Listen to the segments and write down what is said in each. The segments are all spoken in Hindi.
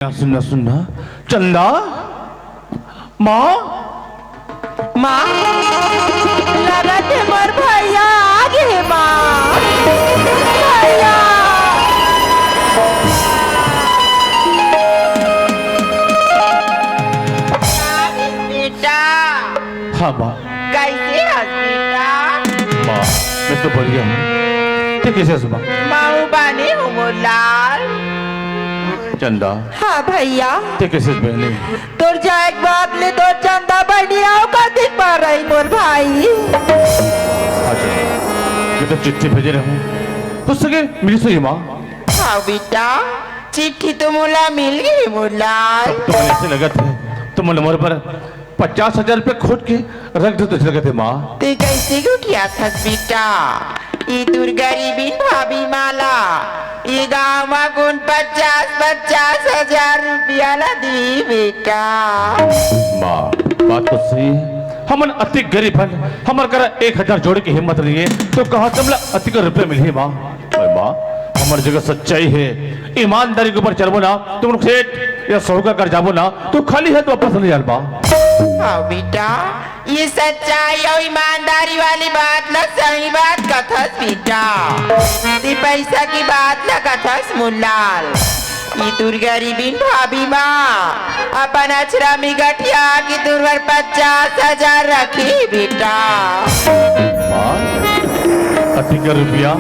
सुनना सुनना चंदा माँ माँ लगा थे मोर भैया आगे है माँ भैया बेटा। हाँ माँ कैसे हंस बेटा? माँ मैं तो बढ़िया हूँ तो कैसे सुबह माँ बानी हूँ मोर लाल। चंदा हाँ भैया ते कैसे बहने तोर जाए बात ले तो चंदा बढ़िया का दिख पा रही मोर भाई। अच्छा मैं तो चिट्ठी भेजे रहा हूँ तो सके मिली सही माँ। हाँ बेटा चिट्ठी तो मोला मिल गई मोला। तो मैंने ऐसे लगा थे तुम नंबर पर 50,000 रुपये खोद के रख दो तो लगे थे माँ। ते कैसे को किया था बेटा? ये दूर गरीबी भाभी माला ये गाँव में कौन 50,000 रुपया ला दी बेटा। माँ बात तो सही है हमन अति गरीब हन हमार करा 1,000 जोड़े की हिम्मत नहीं है तो कहा तुमला अति का रुपये मिली माँ। माँ हमारी जगह सच्चाई है ईमानदारी के ऊपर चलबो ना तुम लोग सेठ या सौगा कर जाबो ना तो खाली है तो वापस नहीं जाल माँ। हाँ बेटा ये सच्चाई और ईमानदारी वाली बात ना सही बात कथस बेटा। ते पैसा की बात ना कथस मुल्लाल। ये दूर गरीबी भाभी माँ अपन अचरा में गठिया की दूर 50,000 रखी बेटा। माँ अति का रुपया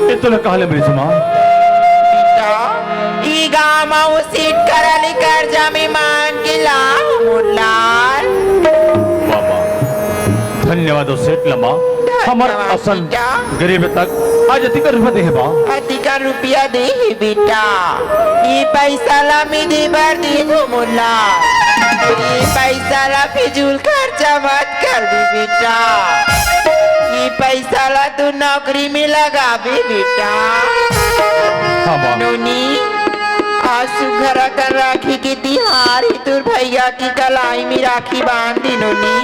ये तो कहा ले मेरी माँ। बेटा ये गाँव में वो सीट कराली कर्जा में मांग के ला मुल्लाल। धन्यवाद सेठ लम्मा हमार असल गरीब तक आज अति का रुपया दे माँ। अति का रुपया दे ही बेटा। ये पैसा ला में दे बार दे दो मुल्ला। ये पैसा ला फिजूल खर्चा मत कर दे बेटा। ये पैसा ला तू नौकरी में लगा भी बेटा। हाँ माँ नोनी आज सुघरा कर राखी की तिहार ही तुर भैया की कलाई में राखी बांध दी नोनी।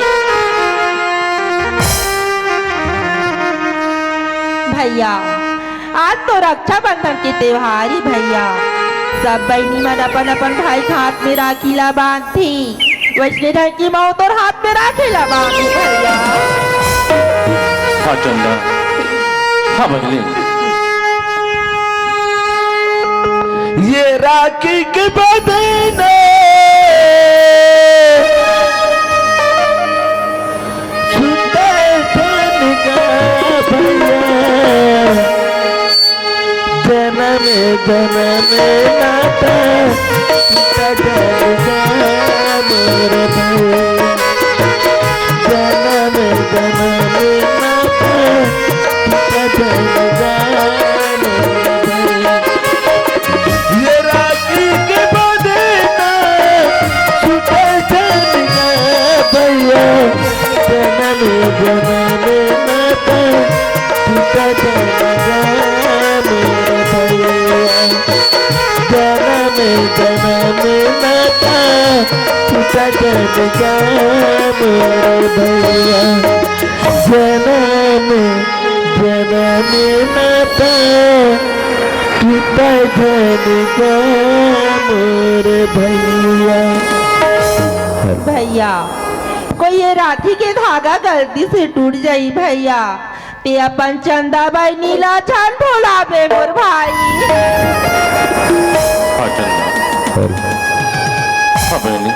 भैया आज तो रक्षाबंधन के त्योहार ही भैया सब बहनी मन अपन अपन भाई के हाथ में राखी ला बांधती वैष्णो ढंग की मऊ तोर हाथ में राखी ला बांधी भैया। हाँ चंदा हाँ बदले ये राखी के बदले जन्म नाता मेरे भाई जन्म नाता ये राखी के बदले छूटे भैया जन्म नाता भैया कोई ये राखी के धागा गलती से टूट जाई भैया ते अपन चंदा भाई नीला छान भोलाबे मोर भाई। हाँ चंदा हाँ बहनी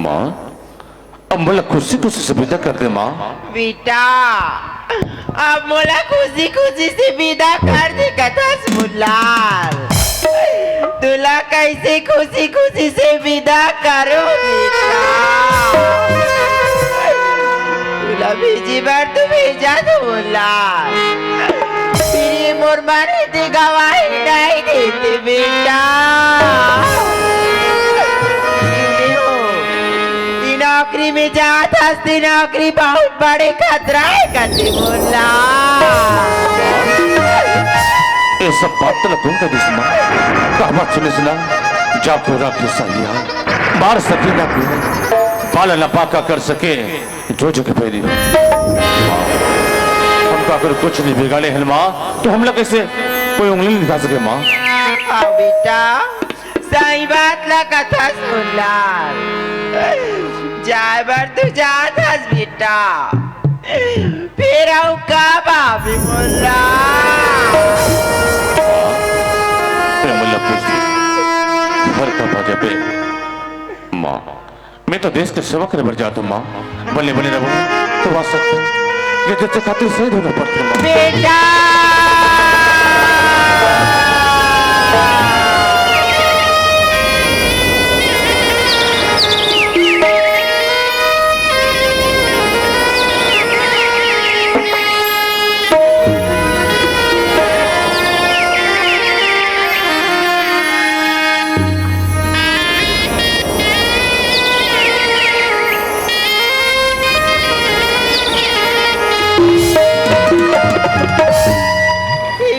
माँ अब मोला खुशी खुशी से विदा कर दे माँ। बेटा अब मोला खुशी खुशी से विदा कर दे कथस मुल्लाल। तुला कैसे खुशी खुशी से विदा करो बेटा? तुला भेजी बार तो भेजा दो मुल्लाल। फिर ये मोर मारे ते गवाही नहीं देते बेटा। नौकरी में जात हस्ती नौकरी बहुत बड़े खतरा है कति मुल्ला। ये सब बात तो तुम कर दी सुना कहा बात सुने सुना जाको राखी सालिया मार सके ना कोई पाला न पाका कर सके जो जो के पहली हमका अगर कुछ नहीं बिगाड़े हैं माँ तो हम लोग कैसे कोई उंगली नहीं दिखा सके माँ। हाँ बेटा सही बात लगत मुल्लाल जाए बर तू जात हस बेटा फिर आऊ का बाबी मुल्ला मुल्ला पूछती भर का बाजा पे माँ मैं तो देश के सेवा करे बर जाता हूँ माँ बल्ले बल्ले रहो तो बात सकते ये जैसे खातिर शहीद होना पड़ता है बेटा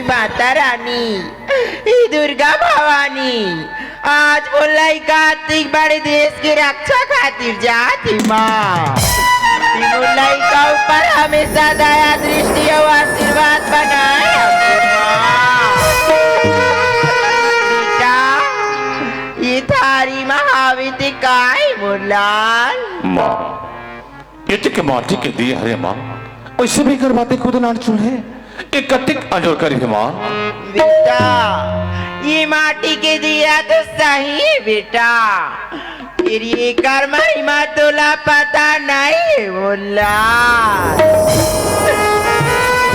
माता रानी दुर्गा भवानी आज बोलाई कार्तिक बड़े देश की रक्षा खातिर जाती माँ बोलाई का ऊपर हमेशा दया दृष्टि और आशीर्वाद बनाए बेटा ये थारी महाविद्य काय मुलाल माँ ये के माटी के दिए हरे माँ वैसे भी करवाते खुद नान चूल्हे एक कटिक अंजोर करी है माँ बेटा ये माटी के दिया तो सही बेटा फिर ये कर महिमा तोला पता नहीं बोला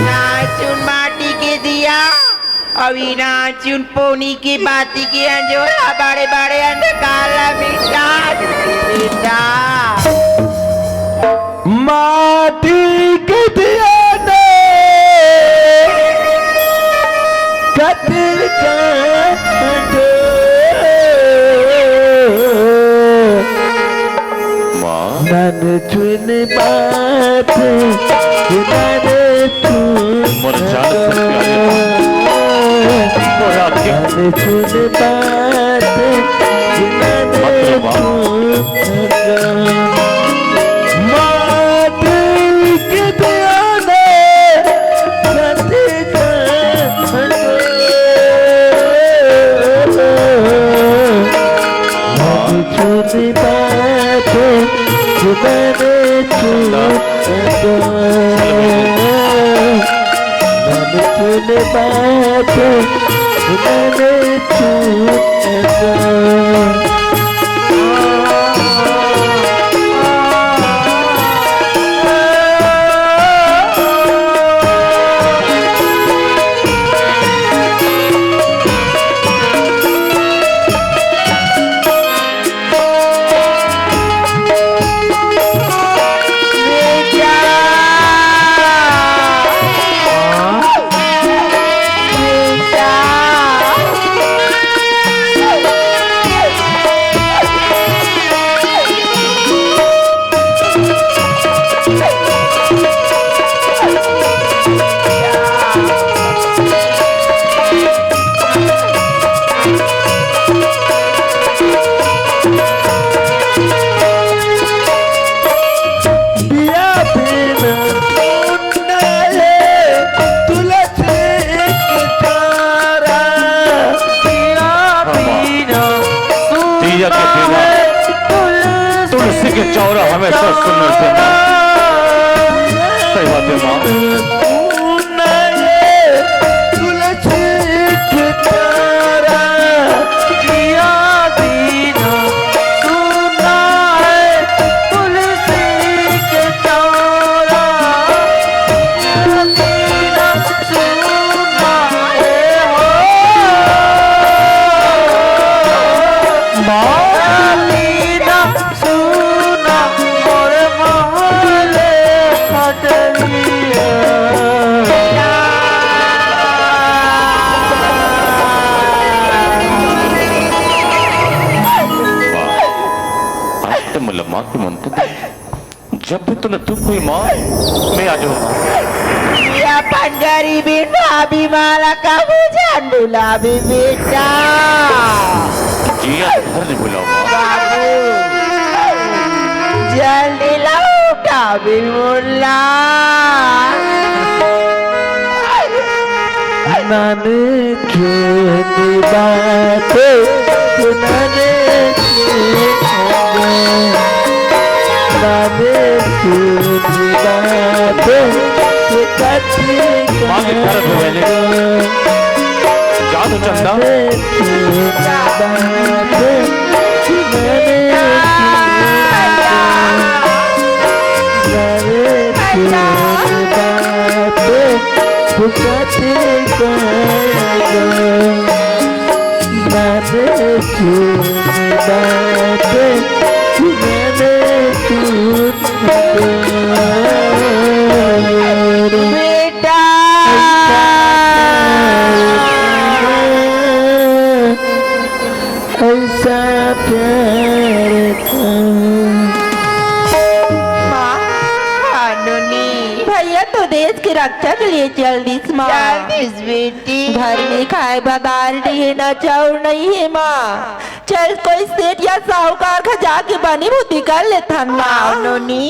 नाचुन माटी के दिया अभी नाचुन पोनी की बाती की अंजोरा बड़े बड़े अंधकारा बेटा बेटा माटी के दिया कतिर मन चुन बात मोर जान मन चुन बात के दिया तुलसी के चौरा हमेशा सुनने से सही बात है माँ जब भी तूने तू कोई माँ मैं आ जाऊंगा अपन गरीबी भाभी माला का बुझान बुलावी बेटा जी घर नहीं बुलाऊंगा बाबू जल्दी लाओ काबी मुल्ला नन चुनी बातें नने नने चुनी बातें कथी मांगे खरत हो गए जादू चंदा बेटा ऐसा प्यार था माँ अनुनी भैया तो देश की रक्षा के लिए चल दी माँ जल्दी बेटी घर में खाए बदाल नहीं है ना चाउर नहीं है माँ चल कोई सेठ या साहूकार का जाके बनी बुद्धि कर लेता ना अनुनी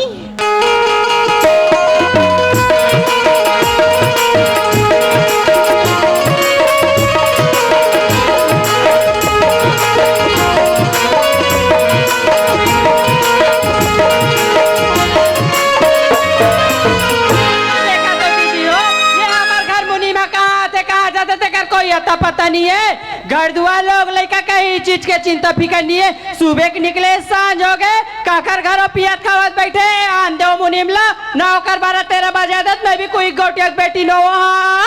देखा तो दीदी हो ये हमार घर मुनीमा कहाँ थे कहाँ जाते थे कर कोई अता पता नहीं है घर दुआर लोग लड़का कहीं चीज के चिंता फिकर नहीं है सुबह के निकले सांझ हो गए काकर घरों पियत खावत बैठे आन दो मुनीमला नौकर 12-13 बजे आदत मैं भी कोई गोटिया बेटी नो वहाँ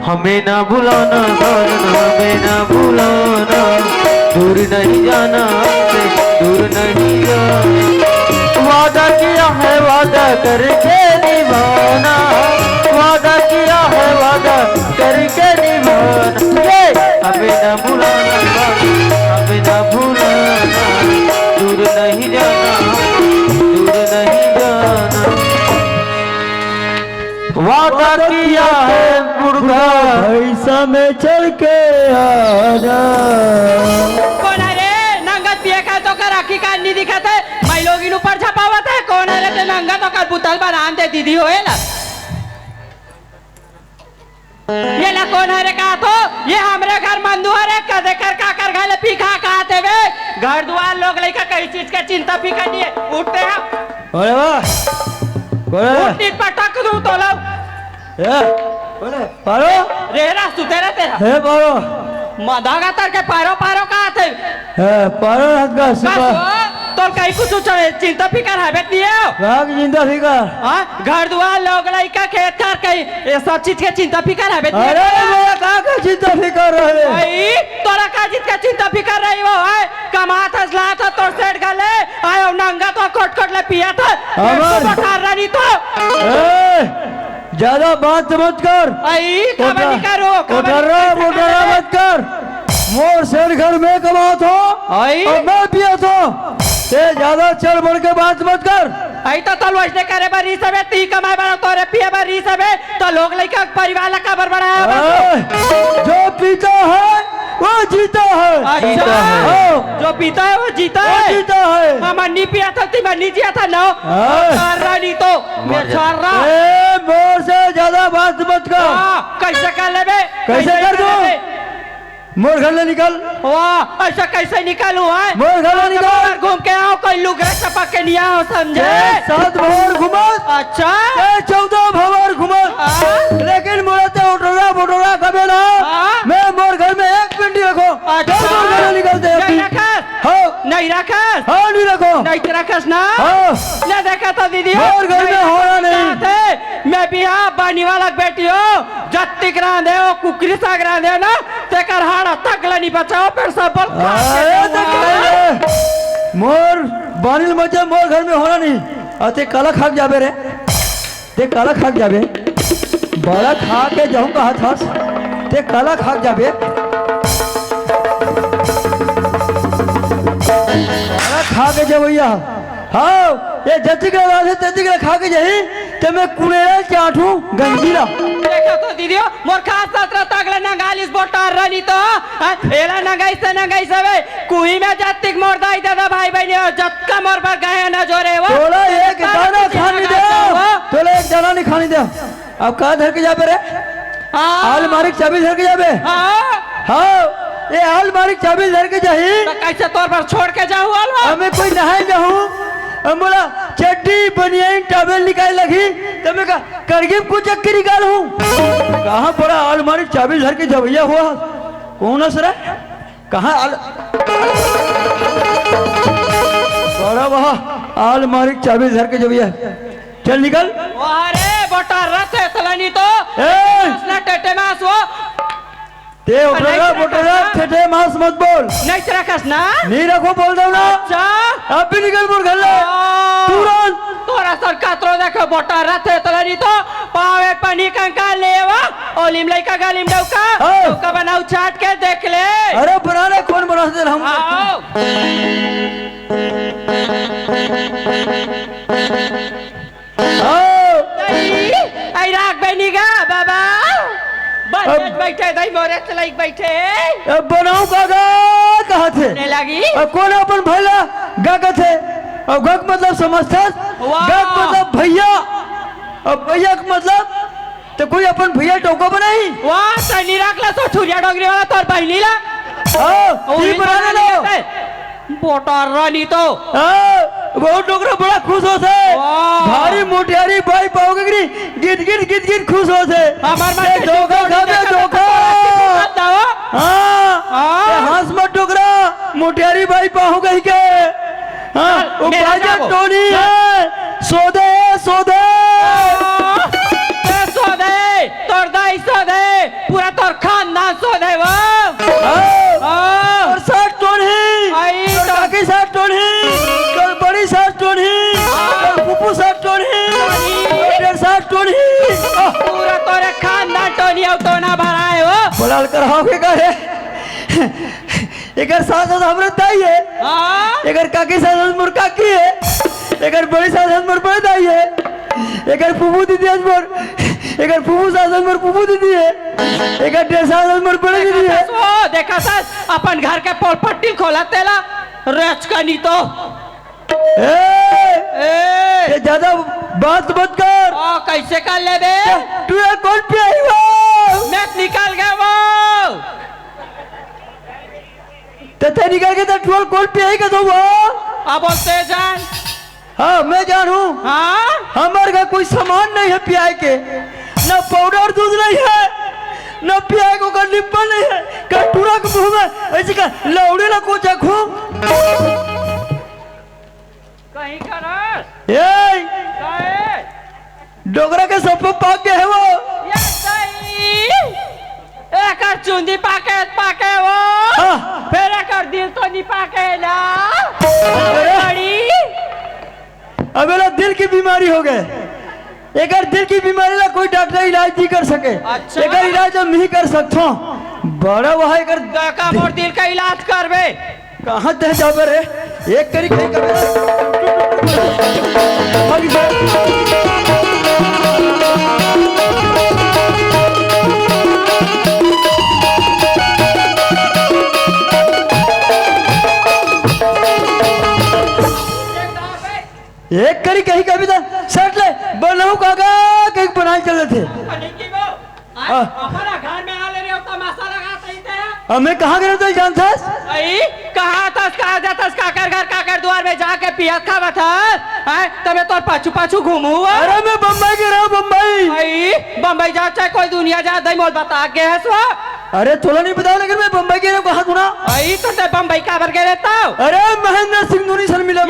हमें ना भुलाना हमें ना भुलाना दूर नहीं जाना हमसे दूर नहीं जाना वादा किया है वादा करके निभाना वादा किया है वादा करके निभाना ये हमें ना भुलाना हमें ना भुलाना दूर नहीं जाना दूर नहीं जाना वादा किया है मुर्गा ऐसा में चल के आना कौन है रे नंगत पिए खा तो कर आखी कान नहीं दिखा था मैं लोग इन ऊपर छपावत है कौन है रे ते नंगत तो कर बुतल बनान दे दीदी होए ला ये ला कौन है रे कहा तो ये हमरे घर मंदुआ रे कदे कर काकर घाले पी खा खाते वे घर दुआर लोग लइका कई चीज के चिंता फिकर नहीं है उठते हैं अरे वाह बोले उठनी पटक दूं तो लो बोले पारो रेरा सुतेरा तेरा है पारो मदागा तर के पारो पारो कहा थे है पारो हाथ का बस सुबह वो, तो कई कुछ चिंता फिकर है बेट नहीं है राग जिंदा फिकर हाँ घर दुआर लोग लइका खेत खार कई ये सब चीज के चिंता फिकर है बेट अरे मेरा का चिंता फिकर रहे भाई तोरा का चीज का चिंता फिकर रही वो है कमात हसला था तो सेठ गले आयो नंगा तो कोट कोट ले पिया था अमर। बता रही तो ज्यादा बात मत कर आई कबर नहीं करो मोटरा मत कर मोर शेर घर में कमात हो आई और मैं पिया तो ते ज्यादा चल बढ़ के बात मत कर आई तो वैसे करे बारी सबे ती कमाए बड़ा तोरे पिया बारी सबे तो लोग लइका परिवार ला कबर बढ़ाया बा जो पीता है वो जीता है अच्छा हाँ। जो पीता है वो जीता वो है जीता है मामा नहीं पिया था ती मैं नहीं जिया था ना हाँ। कर रहा नहीं तो मैं छोड़ रहा ए मोर से ज्यादा बात मत कर कैसे कर ले बे कैसे कर दूं? मोर घर ले निकल वाह ऐसा कैसे निकालू है मोर घर ले निकल घूम के आओ कोई लुगड़ा चपक के नहीं आओ समझे 7 भवर घुमत अच्छा 14 भवर घुमत हाँ। लेकिन मोरा ते उठोरा कबे ना हाँ। मैं मोर घर में एक पिंडी रखो अच्छा मोर घर ले निकलते नहीं रखस हाँ नहीं रखस हाँ नहीं रखो नहीं रखस ना हाँ ना देखा तो दीदी मोर घर में होना नहीं थे मैं भी हाँ बानी वाला बेटी हो जत्ती करा दे हो कुकरी सा करा दे ना ते कर हाड़ा तकला नहीं बचाओ फिर सब अरे तो कहले, मोर बानिल मचे मोर घर में होना नहीं अते काला खाक जाबे रे ते काला खाक जाबे बड़ा खा के जाऊंगा हाथ हाथ ते काला खाक जाबे काला खा के जबैया हाँ ये जति के रात है तति के खा के जही ते मैं कुनेरा चाठू गंजीला देखा तो दीदी मोर खास सत्र तगले नंगालिस बोटार रनी तो एला नंगाई से सबे कुई में जत्तिक मोर दाई दादा भाई बहनी जत्का मोर पर गए न जोरे वो तोला एक दाना खाने दे, तोला एक दाना नहीं खाने दे। अब कहाँ धर के जाबे रे? अलमारी की चाबी धर के जाबे? हाँ ये अलमारी की चाबी धर के जाही। तो कैसे तोर पर छोड़ के जाऊँ अलवा? हमें कोई नहाए जाऊँ, हम बोला चड्डी बनियान टॉवेल निकाल लगी तो मैं कहा करगे कुछ चक्की निकालूं। कहाँ पड़ा अलमारी चाबी धर के जवैया हुआ कौन है सर? कहाँ बड़ा वहाँ अलमारी चाबी धर के जवैया, चल निकल। अरे बोटा रथ है तलानी तो ना टेटे मास वो ते उपरेगा बोटेगा ठेठे मांस मत बोल। नहीं रखस ना? नहीं रखो बोल दो ना। अच्छा अब भी निकल बोल घर ले तुरंत। तोरा सर कातरो देखो बोटा रथ है तलानी तो पावे पानी कंका लेवा ओलिम लइका गालिम डौका डौका बनाऊ छाट के देख ले। अरे बनाने कौन बना दे हम? आई राख बनीगा बाबा बैठे दई मोरे चलाई बैठे। अब बनाऊ कागा कहाँ थे? नहीं लगी अब कौन अपन भैया गागा थे? अब गक मतलब समझता? गक मतलब भैया, अब भैया का मतलब तो कोई अपन भैया टोको बनाई। वाह सनी रखला तो ठुरिया डोगरी वाला तोर बहनी ला ती बनाने लो बोटर रानी तो वो डोगरा बड़ा खुश होते भारी मोटियारी भाई पाओगे कि गिट गिट गिट गिट खुश होते। हमारे धोखा खाते धोखा। हाँ हंस मत डोगरा मोटियारी भाई पाओगे ही के। हाँ वो बाजा टोनी है सोदे सोदे सोदे तोर दाई सोदे पूरा तोर खानदान सोदे वो और साथ टोनी और काकी साथ टोनी और बड़ी साथ टोनी और पुप्पू साथ टोनी और साथ टोनी पूरा तोरे खानदान टोनी और टोना भराए हो बोलाल कर हावे का है। एकर साथ हमरे दाई है, एकर काकी साथ मोर काकी है, एकर बड़ी साथ मोर बड़े दाई है, एकर पुप्पू दीदी मोर एकर पुप्पू साथ मोर पुप्पू दीदी है, एकर डेढ़ साथ मोर बड़े दीदी है। ओ देखा सास अपन घर के पोल पट्टी खोला तेला रेच कनी तो ए ज्यादा बात मत कर। कैसे कर ले बे? तू ये कौन पे आई वो? मैं निकाल गया वो ते निकल के तो टोल कौन पे आई का तो वो? अब बोलते जान। हाँ मैं जानू। हाँ हमारे घर कोई सामान नहीं है पियाई के, ना पाउडर दूध नहीं है, ना पियाई को कर लिप्पा नहीं है, कटूरा के मुंह में ऐसे का लौड़े ना को चखू। कहीं करस ए डोगरा के सब पाक के है वो ये सही एक चुंदी पाके वो फिर एक दिल तो नहीं पाके ना बड़ी अब मेरा दिल की बीमारी हो गए। एक दिल की बीमारी ला कोई डॉक्टर इलाज नहीं कर सके। अच्छा। एक इलाज हम नहीं कर सकते बड़ा वहाँ एक का मोर दिल का इलाज करबे कहाँ दे जाबे रे? एक करी कहीं कर एक करी कहीं कभी तो सेट ले बनाऊ कागा कहीं बनाए चले थे। हमारा घर में आ ले रहे हो तमाशा लगाते ही थे। हमें कहाँ गए तो जानता है? कहाँ था कहाँ जाता काकर घर काकर द्वार में जाके पिया खावा था तबे तो पाछू पाछू घूमू। अरे मैं बम्बई गिरा बम्बई बम्बई जा चाहे कोई दुनिया जा दई मोल बता के है सो। अरे थोड़ा नहीं बताओ लेकिन मैं बम्बई गिरा कहा सुना। तो ते बम्बई का भर के रहता हूँ। अरे महेंद्र सिंह धोनी सर मिला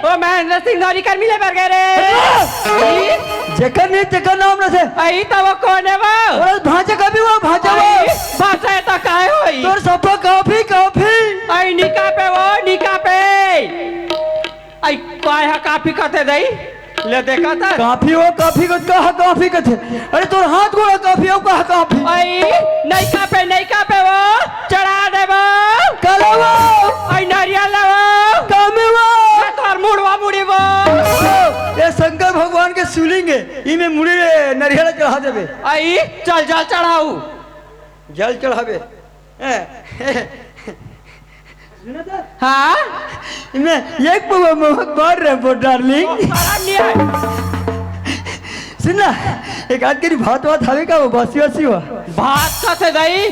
वो महेंद्र सिंह धोनी कर मिले बरगे रे जेकर नहीं जेकर नाम न थे आई तो वो कौन है वो? भांचा कभी वो भांचा वो भाषा है तो काहे होई तोर सपा काफी काफी आई निका पे वो निका पे आई काय हा काफी कहते दई ले देखा था काफी वो काफी को कहा काफी कथे। अरे तोर हाथ गोड़ा काफी हो कहा काफी आई नहीं का पे वो चढ़ा दे वो काला वो आई नारियल वो कामे वो तोर मुड़वा मुड़ी वो ये शंकर भगवान के शिवलिंग है इमे मुड़ी नारियल चढ़ा चढ़ा देबे आई चल जल चढ़ाऊ जल चढ़ाबे हाँ मैं एक पवा मार रहे हो डार्लिंग सारा नहीं सुनना एक आध करी भात वात हवे का वो बसी वसी हुआ भात का थे दही